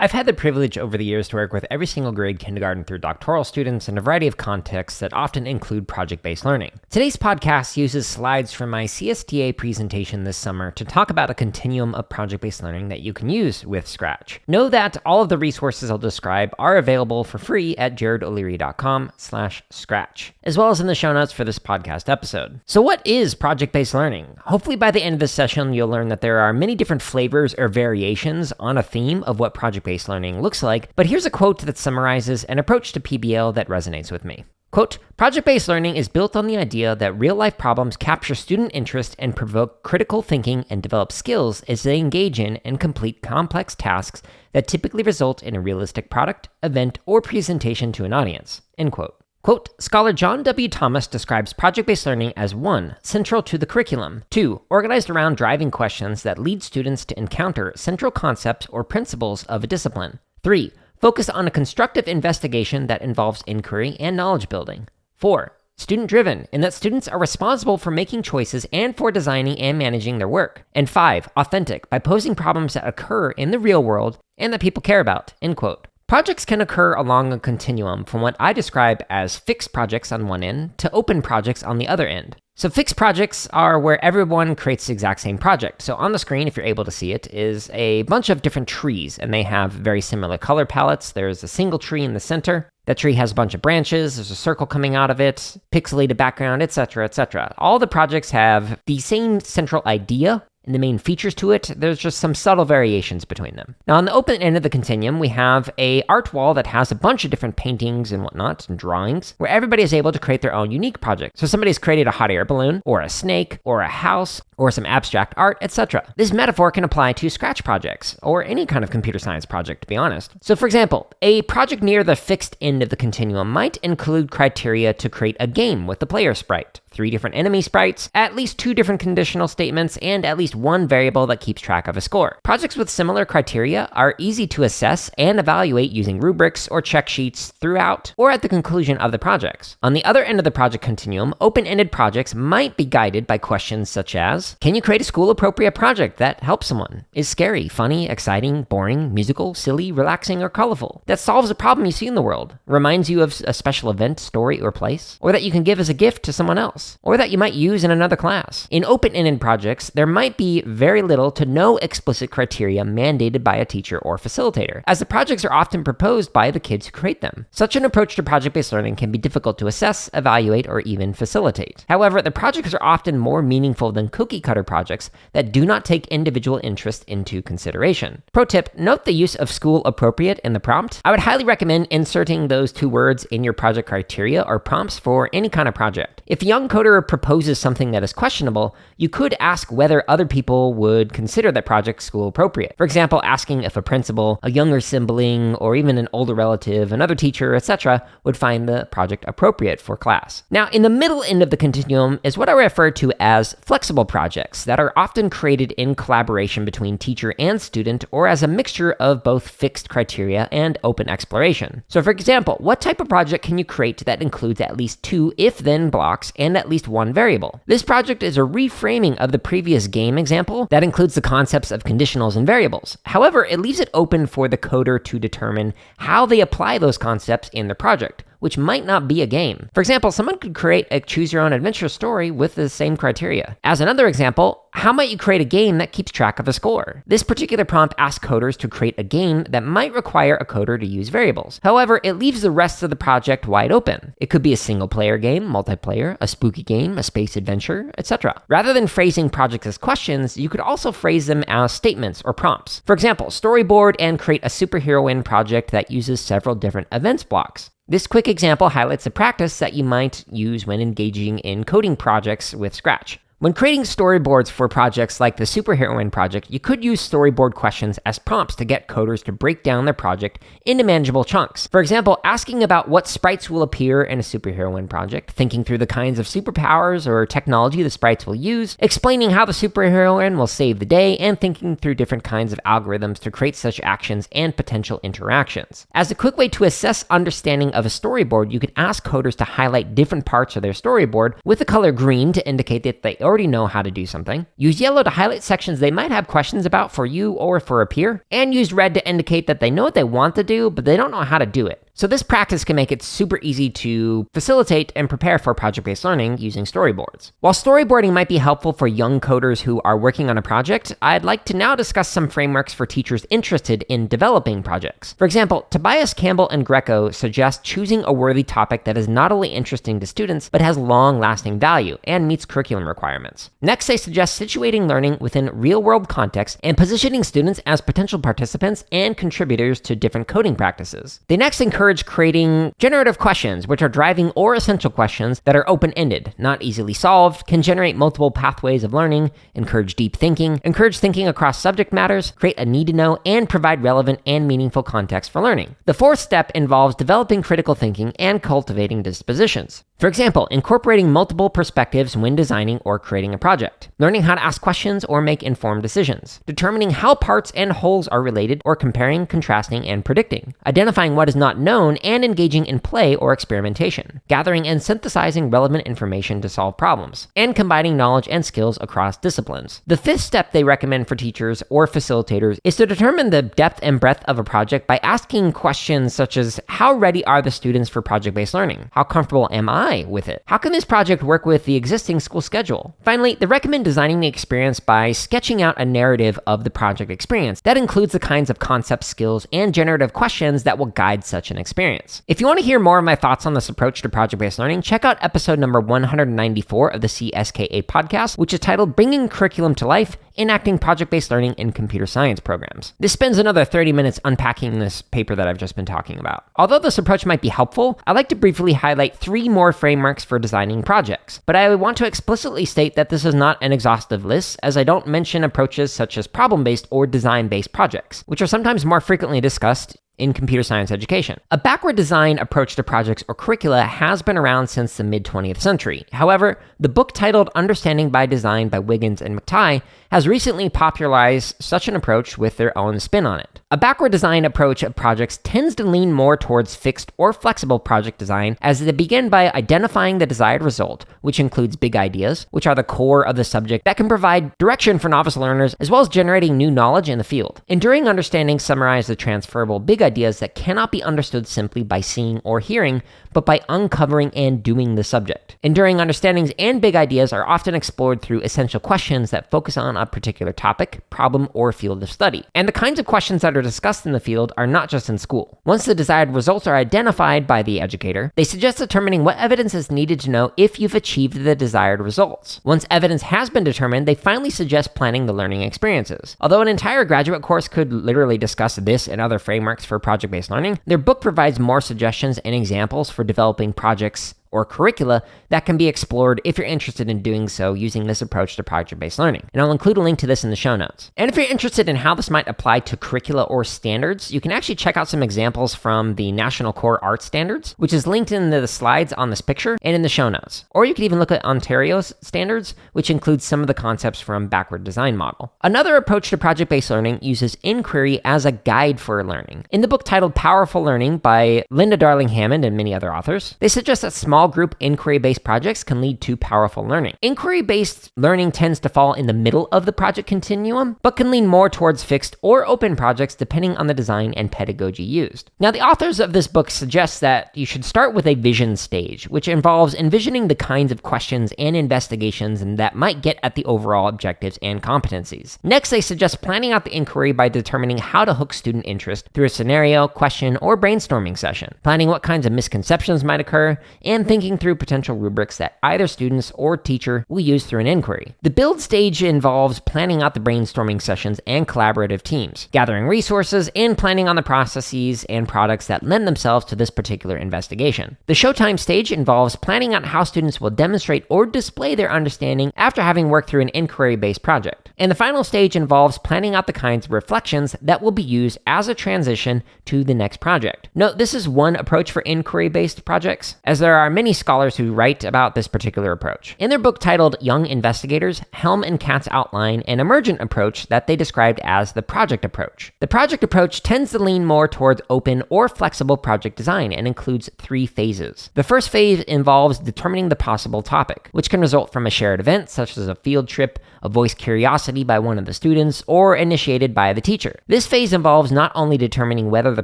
I've had the privilege over the years to work with every single grade, kindergarten through doctoral students in a variety of contexts that often include project-based learning. Today's podcast uses slides from my CSTA presentation this summer to talk about a continuum of project-based learning that you can use with Scratch. Know that all of the resources I'll describe are available for free at jaredoleary.com/scratch, as well as in the show notes for this podcast episode. So what is project-based learning? Hopefully by the end of this session, you'll learn that there are many different flavors or variations on a theme of what project-based learning looks like, but here's a quote that summarizes an approach to PBL that resonates with me. Quote, project-based learning is built on the idea that real-life problems capture student interest and provoke critical thinking and develop skills as they engage in and complete complex tasks that typically result in a realistic product, event, or presentation to an audience. End quote. Quote, scholar John W. Thomas describes project-based learning as 1. Central to the curriculum, 2. Organized around driving questions that lead students to encounter central concepts or principles of a discipline, 3. Focus on a constructive investigation that involves inquiry and knowledge building, 4. Student-driven, in that students are responsible for making choices and for designing and managing their work, and 5. Authentic, by posing problems that occur in the real world and that people care about, end quote. Projects can occur along a continuum from what I describe as fixed projects on one end to open projects on the other end. So fixed projects are where everyone creates the exact same project. So on the screen, if you're able to see it, is a bunch of different trees, and they have very similar color palettes. There's a single tree in the center. That tree has a bunch of branches, there's a circle coming out of it, pixelated background, etc., etc. All the projects have the same central idea and the main features to it. There's just some subtle variations between them. Now, on the open end of the continuum, we have a art wall that has a bunch of different paintings and whatnot, and drawings, where everybody is able to create their own unique project. So somebody's created a hot air balloon, or a snake, or a house, or some abstract art, etc. This metaphor can apply to Scratch projects, or any kind of computer science project, to be honest. So for example, a project near the fixed end of the continuum might include criteria to create a game with the player sprite, 3 different enemy sprites, at least 2 different conditional statements, and at least 1 variable that keeps track of a score. Projects with similar criteria are easy to assess and evaluate using rubrics or check sheets throughout or at the conclusion of the projects. On the other end of the project continuum, open-ended projects might be guided by questions such as, can you create a school-appropriate project that helps someone? Is scary, funny, exciting, boring, musical, silly, relaxing, or colorful? That solves a problem you see in the world, reminds you of a special event, story, or place, or that you can give as a gift to someone else, or that you might use in another class. In open-ended projects, there might be very little to no explicit criteria mandated by a teacher or facilitator, as the projects are often proposed by the kids who create them. Such an approach to project-based learning can be difficult to assess, evaluate, or even facilitate. However, the projects are often more meaningful than cookie-cutter projects that do not take individual interest into consideration. Pro tip, note the use of school-appropriate in the prompt. I would highly recommend inserting those 2 words in your project criteria or prompts for any kind of project. If a young coder proposes something that is questionable, you could ask whether other people would consider that project school appropriate. For example, asking if a principal, a younger sibling, or even an older relative, another teacher, etc., would find the project appropriate for class. Now, in the middle end of the continuum is what I refer to as flexible projects that are often created in collaboration between teacher and student, or as a mixture of both fixed criteria and open exploration. So for example, what type of project can you create that includes at least 2 if-then blocks and at least 1 variable? This project is a reframing of the previous game example that includes the concepts of conditionals and variables. However, it leaves it open for the coder to determine how they apply those concepts in their project, which might not be a game. For example, someone could create a choose-your-own-adventure story with the same criteria. As another example, how might you create a game that keeps track of a score? This particular prompt asks coders to create a game that might require a coder to use variables. However, it leaves the rest of the project wide open. It could be a single-player game, multiplayer, a spooky game, a space adventure, etc. Rather than phrasing projects as questions, you could also phrase them as statements or prompts. For example, Storyboard and create a superheroine project that uses several different events blocks. This quick example highlights a practice that you might use when engaging in coding projects with Scratch. When creating storyboards for projects like the Superheroine project, you could use storyboard questions as prompts to get coders to break down their project into manageable chunks. For example, asking about what sprites will appear in a Superheroine project, thinking through the kinds of superpowers or technology the sprites will use, explaining how the Superheroine will save the day, and thinking through different kinds of algorithms to create such actions and potential interactions. As a quick way to assess understanding of a storyboard, you could ask coders to highlight different parts of their storyboard with the color green to indicate that they already know how to do something. Use yellow to highlight sections they might have questions about for you or for a peer. And use red to indicate that they know what they want to do, but they don't know how to do it. So this practice can make it super easy to facilitate and prepare for project-based learning using storyboards. While storyboarding might be helpful for young coders who are working on a project, I'd like to now discuss some frameworks for teachers interested in developing projects. For example, Tobias Campbell and Greco suggest choosing a worthy topic that is not only interesting to students, but has long-lasting value and meets curriculum requirements. Next, they suggest situating learning within real-world context and positioning students as potential participants and contributors to different coding practices. They next encourage creating generative questions, which are driving or essential questions that are open-ended, not easily solved, can generate multiple pathways of learning, encourage deep thinking, encourage thinking across subject matters, create a need to know, and provide relevant and meaningful context for learning. The fourth step involves developing critical thinking and cultivating dispositions. For example, incorporating multiple perspectives when designing or creating a project, learning how to ask questions or make informed decisions, determining how parts and wholes are related or comparing, contrasting, and predicting, identifying what is not known and engaging in play or experimentation, gathering and synthesizing relevant information to solve problems, and combining knowledge and skills across disciplines. The fifth step they recommend for teachers or facilitators is to determine the depth and breadth of a project by asking questions such as, how ready are the students for project-based learning? How comfortable am I with it? How can this project work with the existing school schedule? Finally, they recommend designing the experience by sketching out a narrative of the project experience that includes the kinds of concepts, skills, and generative questions that will guide such an experience. If you want to hear more of my thoughts on this approach to project-based learning, check out episode number 194 of the CSKA podcast, which is titled Bringing Curriculum to Life, Enacting Project-Based Learning in Computer Science Programs. This spends another 30 minutes unpacking this paper that I've just been talking about. Although this approach might be helpful, I'd like to briefly highlight 3 more frameworks for designing projects. But I want to explicitly state that this is not an exhaustive list, as I don't mention approaches such as problem-based or design-based projects, which are sometimes more frequently discussed in computer science education. A backward design approach to projects or curricula has been around since the mid-20th century. However, the book titled Understanding by Design by Wiggins and McTighe has recently popularized such an approach with their own spin on it. A backward design approach of projects tends to lean more towards fixed or flexible project design, as they begin by identifying the desired result, which includes big ideas, which are the core of the subject that can provide direction for novice learners, as well as generating new knowledge in the field. Enduring understandings summarize the transferable big ideas that cannot be understood simply by seeing or hearing, but by uncovering and doing the subject. Enduring understandings and big ideas are often explored through essential questions that focus on a particular topic, problem, or field of study. And the kinds of questions that are discussed in the field are not just in school. Once the desired results are identified by the educator, they suggest determining what evidence is needed to know if you've achieved the desired results. Once evidence has been determined, they finally suggest planning the learning experiences. Although an entire graduate course could literally discuss this and other frameworks for project-based learning, their book provides more suggestions and examples for developing projects or curricula that can be explored if you're interested in doing so using this approach to project-based learning. And I'll include a link to this in the show notes. And if you're interested in how this might apply to curricula or standards, you can actually check out some examples from the National Core Art Standards, which is linked in the slides on this picture and in the show notes. Or you can even look at Ontario's standards, which includes some of the concepts from backward design model. Another approach to project-based learning uses inquiry as a guide for learning. In the book titled Powerful Learning by Linda Darling Hammond and many other authors, they suggest that small group inquiry-based projects can lead to powerful learning. Inquiry-based learning tends to fall in the middle of the project continuum, but can lean more towards fixed or open projects depending on the design and pedagogy used. Now, the authors of this book suggest that you should start with a vision stage, which involves envisioning the kinds of questions and investigations that might get at the overall objectives and competencies. Next, they suggest planning out the inquiry by determining how to hook student interest through a scenario, question, or brainstorming session, planning what kinds of misconceptions might occur, and thinking through potential rubrics that either students or teacher will use through an inquiry. The build stage involves planning out the brainstorming sessions and collaborative teams, gathering resources, and planning on the processes and products that lend themselves to this particular investigation. The showtime stage involves planning out how students will demonstrate or display their understanding after having worked through an inquiry-based project. And the final stage involves planning out the kinds of reflections that will be used as a transition to the next project. Note, this is one approach for inquiry-based projects, as there are many scholars who write about this particular approach. In their book titled Young Investigators, Helm and Katz outline an emergent approach that they described as the project approach. The project approach tends to lean more towards open or flexible project design and includes 3 phases. The first phase involves determining the possible topic, which can result from a shared event such as a field trip, a voiced curiosity by one of the students, or initiated by the teacher. This phase involves not only determining whether the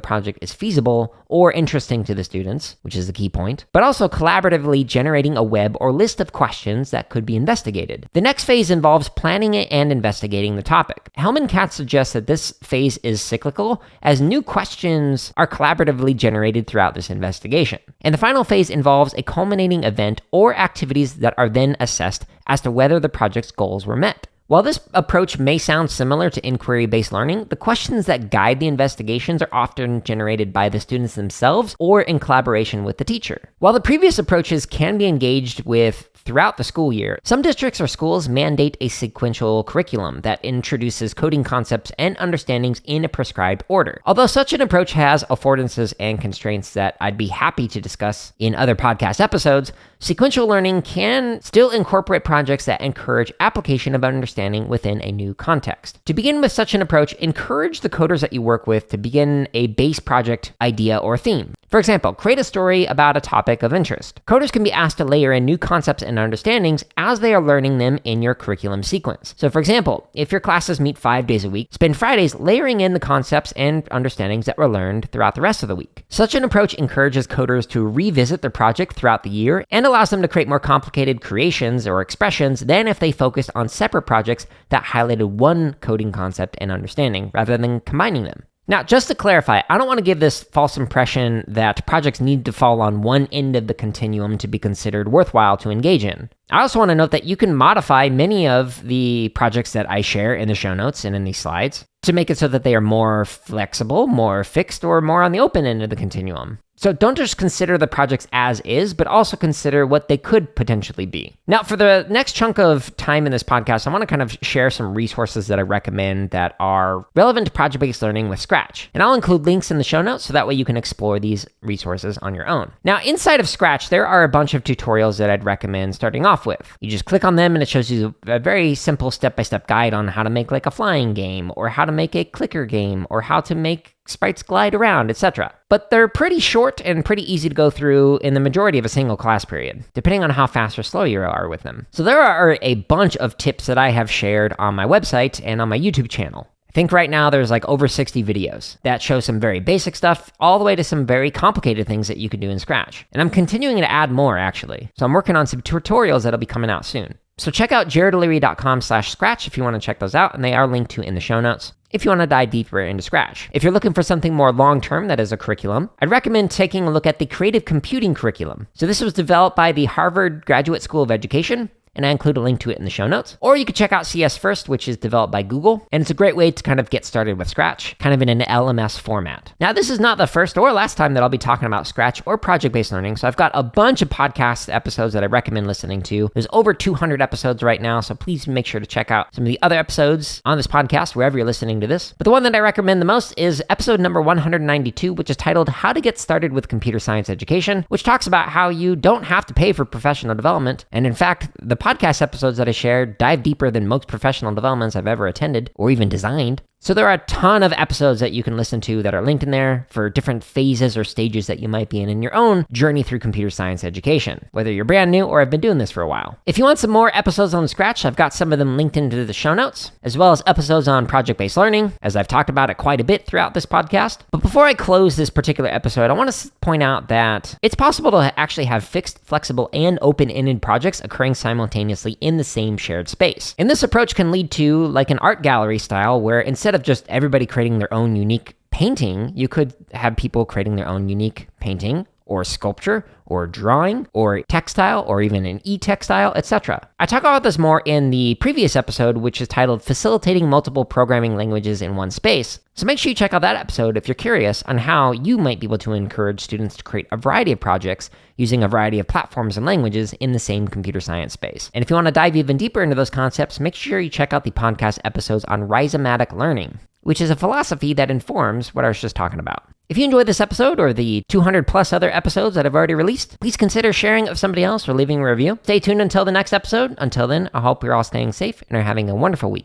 project is feasible or interesting to the students, which is the key point, but also collaboratively generating a web or list of questions that could be investigated. The next phase involves planning and investigating the topic. Helm and Katz suggest that this phase is cyclical, as new questions are collaboratively generated throughout this investigation. And the final phase involves a culminating event or activities that are then assessed as to whether the project's goals were met. While this approach may sound similar to inquiry-based learning, the questions that guide the investigations are often generated by the students themselves or in collaboration with the teacher. While the previous approaches can be engaged with throughout the school year, some districts or schools mandate a sequential curriculum that introduces coding concepts and understandings in a prescribed order. Although such an approach has affordances and constraints that I'd be happy to discuss in other podcast episodes, sequential learning can still incorporate projects that encourage application of understanding within a new context. To begin with such an approach, encourage the coders that you work with to begin a base project idea or theme. For example, create a story about a topic of interest. Coders can be asked to layer in new concepts and understandings as they are learning them in your curriculum sequence. So for example, if your classes meet 5 days a week, spend Fridays layering in the concepts and understandings that were learned throughout the rest of the week. Such an approach encourages coders to revisit their project throughout the year and allows them to create more complicated creations or expressions than if they focused on separate projects that highlighted one coding concept and understanding rather than combining them. Now, just to clarify, I don't want to give this false impression that projects need to fall on one end of the continuum to be considered worthwhile to engage in. I also want to note that you can modify many of the projects that I share in the show notes and in these slides to make it so that they are more flexible, more fixed, or more on the open end of the continuum. So don't just consider the projects as is, but also consider what they could potentially be. Now, for the next chunk of time in this podcast, I want to kind of share some resources that I recommend that are relevant to project-based learning with Scratch. And I'll include links in the show notes so that way you can explore these resources on your own. Now, inside of Scratch, there are a bunch of tutorials that I'd recommend starting off with. You just click on them and it shows you a very simple step-by-step guide on how to make like a flying game, or how to make a clicker game, or how to make sprites glide around, etc. But they're pretty short and pretty easy to go through in the majority of a single class period, depending on how fast or slow you are with them. So there are a bunch of tips that I have shared on my website and on my YouTube channel. I think right now there's like over 60 videos that show some very basic stuff all the way to some very complicated things that you can do in Scratch. And I'm continuing to add more actually. So I'm working on some tutorials that'll be coming out soon. So check out jaredleary.com/scratch if you want to check those out, and they are linked to in the show notes if you want to dive deeper into Scratch. If you're looking for something more long-term that is a curriculum, I'd recommend taking a look at the Creative Computing curriculum. So this was developed by the Harvard Graduate School of Education, and I include a link to it in the show notes. Or you could check out CS First, which is developed by Google, and it's a great way to kind of get started with Scratch, kind of in an LMS format. Now, this is not the first or last time that I'll be talking about Scratch or project-based learning, so I've got a bunch of podcast episodes that I recommend listening to. There's over 200 episodes right now, so please make sure to check out some of the other episodes on this podcast, wherever you're listening to this. But the one that I recommend the most is episode number 192, which is titled How to Get Started with Computer Science Education, which talks about how you don't have to pay for professional development, and in fact, the podcast episodes that I shared dive deeper than most professional developments I've ever attended or even designed. So there are a ton of episodes that you can listen to that are linked in there for different phases or stages that you might be in your own journey through computer science education, whether you're brand new or have been doing this for a while. If you want some more episodes on Scratch, I've got some of them linked into the show notes, as well as episodes on project-based learning, as I've talked about it quite a bit throughout this podcast. But before I close this particular episode, I want to point out that it's possible to actually have fixed, flexible, and open-ended projects occurring simultaneously in the same shared space. And this approach can lead to like an art gallery style, where instead of just everybody creating their own unique painting, you could have people creating their own unique painting or sculpture or drawing or textile or even an e-textile, etc. I talk about this more in the previous episode, which is titled Facilitating Multiple Programming Languages in One Space. So make sure you check out that episode if you're curious on how you might be able to encourage students to create a variety of projects using a variety of platforms and languages in the same computer science space. And if you want to dive even deeper into those concepts, make sure you check out the podcast episodes on Rhizomatic learning, which is a philosophy that informs what I was just talking about. If you enjoyed this episode or the 200 plus other episodes that I've already released, please consider sharing it with somebody else or leaving a review. Stay tuned until the next episode. Until then, I hope you're all staying safe and are having a wonderful week.